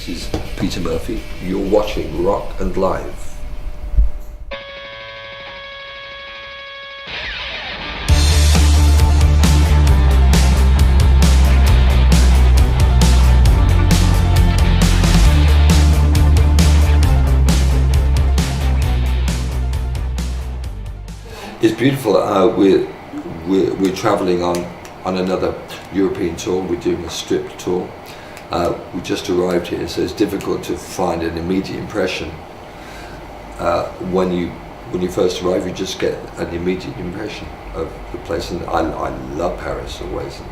This is Peter Murphy. You're watching Rock and Live. It's beautiful. We're travelling on another European tour. We're doing a strip tour. We just arrived here, so it's difficult to find an immediate impression. When you first arrive, you just get an immediate impression of the place. And I love Paris always, and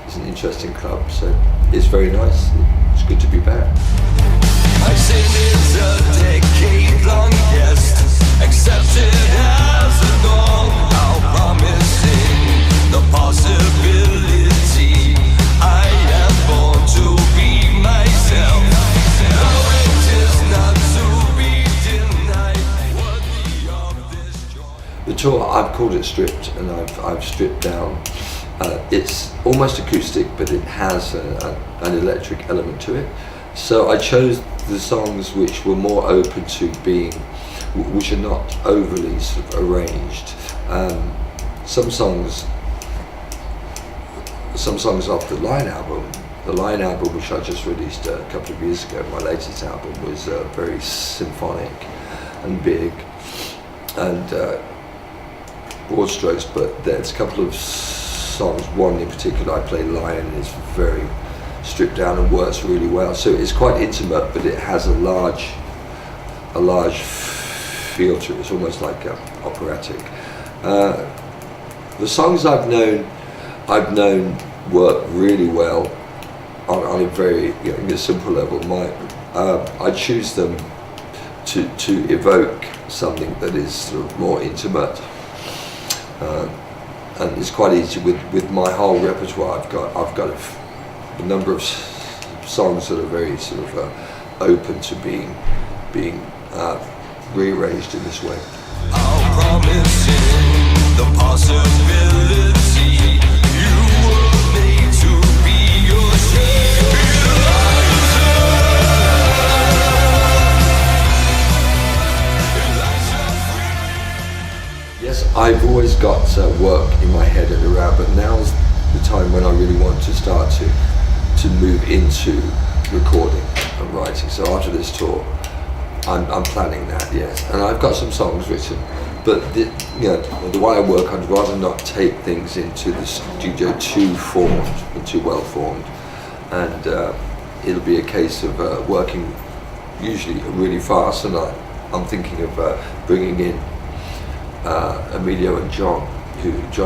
it's an interesting club. So it's very nice. It's good to be back. My sin is a decade-long guest, accepted as a norm. How promising the possibility. I am born to be myself. No, it is not to be denied. Worthy of this joy. The tour, I've called it stripped, and I've stripped down. It's almost acoustic, but it has an electric element to it. So I chose the songs which were more open to being, which are not overly sort of arranged. Some songs off the Lion album, which I just released a couple of years ago, my latest album, was very symphonic and big and broad strokes, but there's a couple of songs, one in particular I play Lion, and it's very stripped down and works really well. So it's quite intimate, but it has a large feel to it. It's almost like operatic. The songs I've known work really well on a very a simple level. I choose them to evoke something that is sort of more intimate, and it's quite easy with my whole repertoire. I've got a number of songs that are very sort of open to being rearranged in this way. How promising the possibility. You were made to be yourself. Yes, I've always got work in my head and around, but now's the time when I really want to start to move into recording and writing. So after this tour, I'm planning that, yes. And I've got some songs written, but the way I work, I'd rather not take things into the studio too formed and too well formed. And it'll be a case of working usually really fast, and I'm thinking of bringing in Emilio and John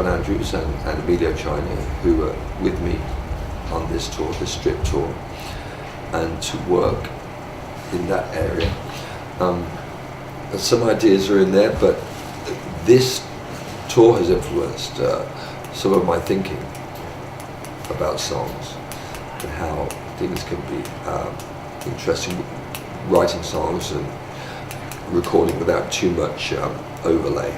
Andrews and Emilio China, who are with me on this tour, the strip tour, and to work in that area. Some ideas are in there, but this tour has influenced some of my thinking about songs and how things can be interesting, writing songs and recording without too much overlay.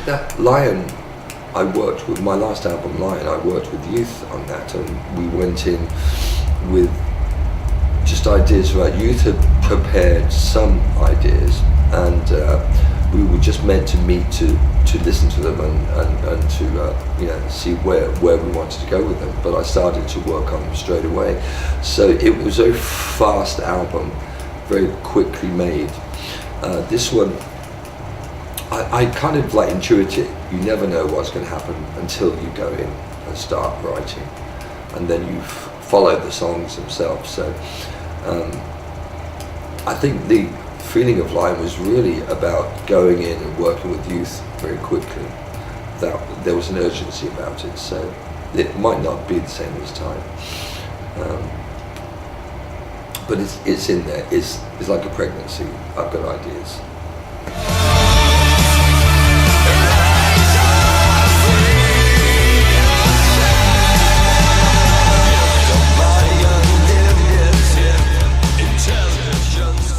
That Lion, I worked with my last album, Lion. I worked with youth on that, and we went in with just ideas about youth. Had prepared some ideas, and we were just meant to meet to listen to them and to see where we wanted to go with them. But I started to work on them straight away, so it was a fast album, very quickly made. This one, I kind of like intuit it. You never know what's going to happen until you go in and start writing, and then you follow the songs themselves. So I think the feeling of Lion was really about going in and working with youth very quickly. There was an urgency about it, so it might not be the same this time, but it's in there. It's like a pregnancy. I've got ideas. Intelligence.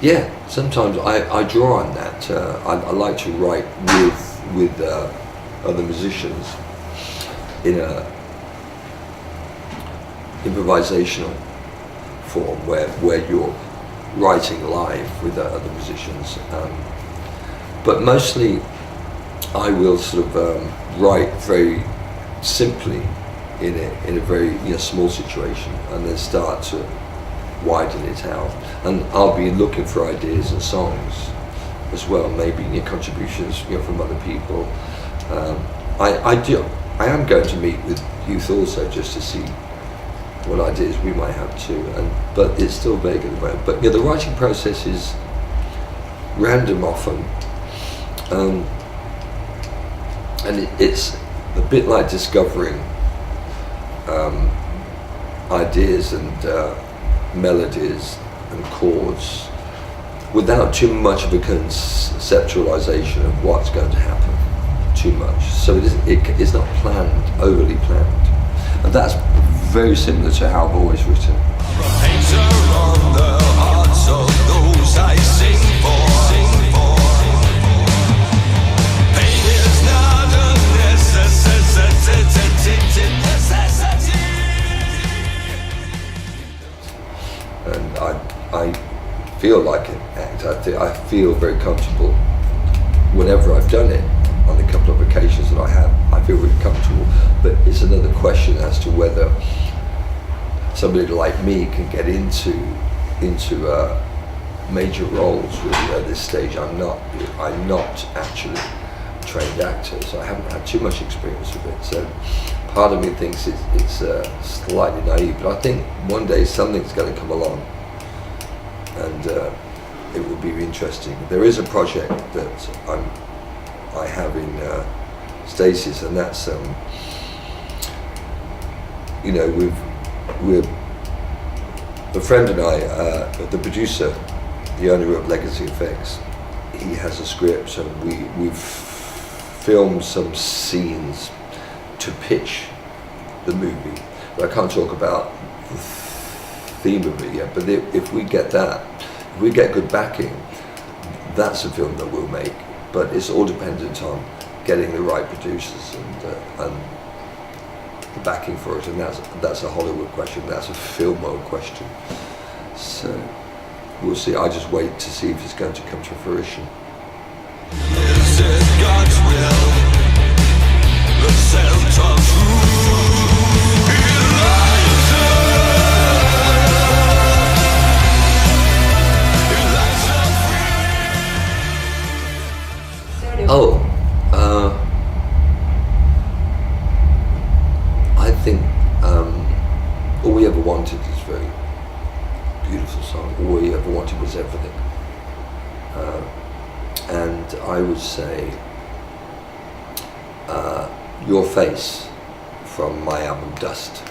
Yeah, sometimes I draw on that. I like to write with other musicians in a improvisational form where you're writing live with other musicians. But mostly I will sort of write very simply in a very small situation, and then start to widen it out. And I'll be looking for ideas and songs as well, maybe contributions from other people. I am going to meet with youth also, just to see what ideas we might have too. But it's still vague at the moment. But the writing process is random often, and it's a bit like discovering ideas and melodies and chords without too much of a conceptualization of what's going to happen too much. So it's not planned, overly planned. And that's very similar to how I've always written. Painter on the hearts of those I sing for. Pain is not a necessity. And I feel like an actor. I feel very comfortable whenever I've done it. On the couple of occasions that I have, I feel really comfortable. But it's another question as to whether somebody like me can get into major roles really at this stage. I'm not actually a trained actor, so I haven't had too much experience with it. So part of me thinks it's slightly naive, but I think one day something's going to come along, and it will be interesting. There is a project that I have in Stasis, and that's we're a friend and I, the producer, the owner of Legacy Effects. He has a script, and we've filmed some scenes to pitch the movie. But I can't talk about the theme of it yet. But if we get that, if we get good backing, that's a film that we'll make. But it's all dependent on getting the right producers and the backing for it, and that's a Hollywood question. That's a film mode question. So we'll see. I just wait to see if it's going to come to fruition. Is it God's will? The scent of truth. I think All We Ever Wanted is a very beautiful song. All We Ever Wanted Was Everything. And I would say Your Face from my album Dust.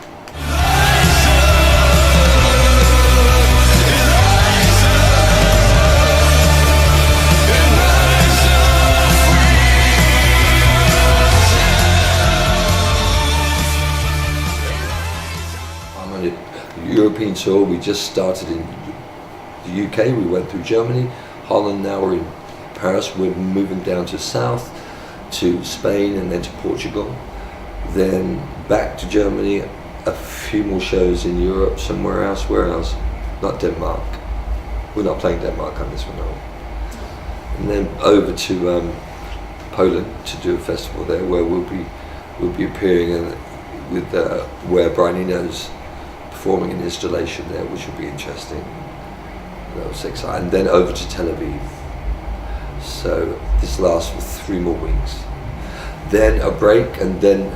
European tour. We just started in the UK, we went through Germany, Holland, now we're in Paris. We're moving down to south, to Spain, and then to Portugal, then back to Germany, a few more shows in Europe, somewhere else. Where else? Not Denmark. We're not playing Denmark on this one, no. And then over to Poland to do a festival there, where we'll be appearing with Where Brian Eno's performing an installation there, which will be interesting. That was exciting. And then over to Tel Aviv. So this lasts for 3 more weeks. Then a break, and then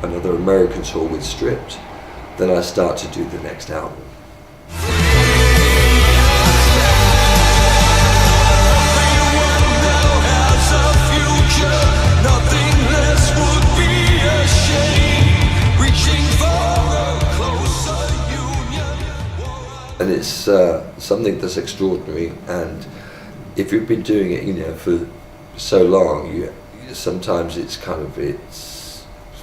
another American tour with Stripped. Then I start to do the next album. And it's something that's extraordinary, and if you've been doing it, for so long, sometimes it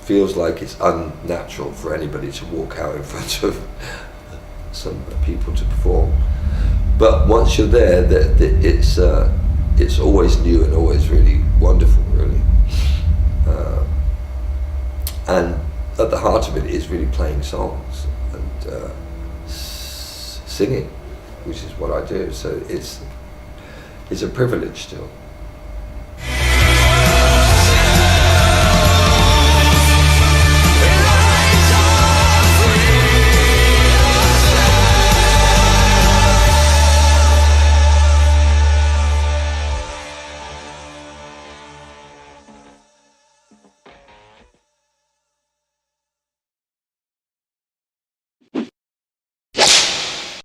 feels like it's unnatural for anybody to walk out in front of some people to perform. But once you're there, it's always new and always really wonderful, really. And at the heart of it is really playing songs and singing, which is what I do. So it's a privilege still.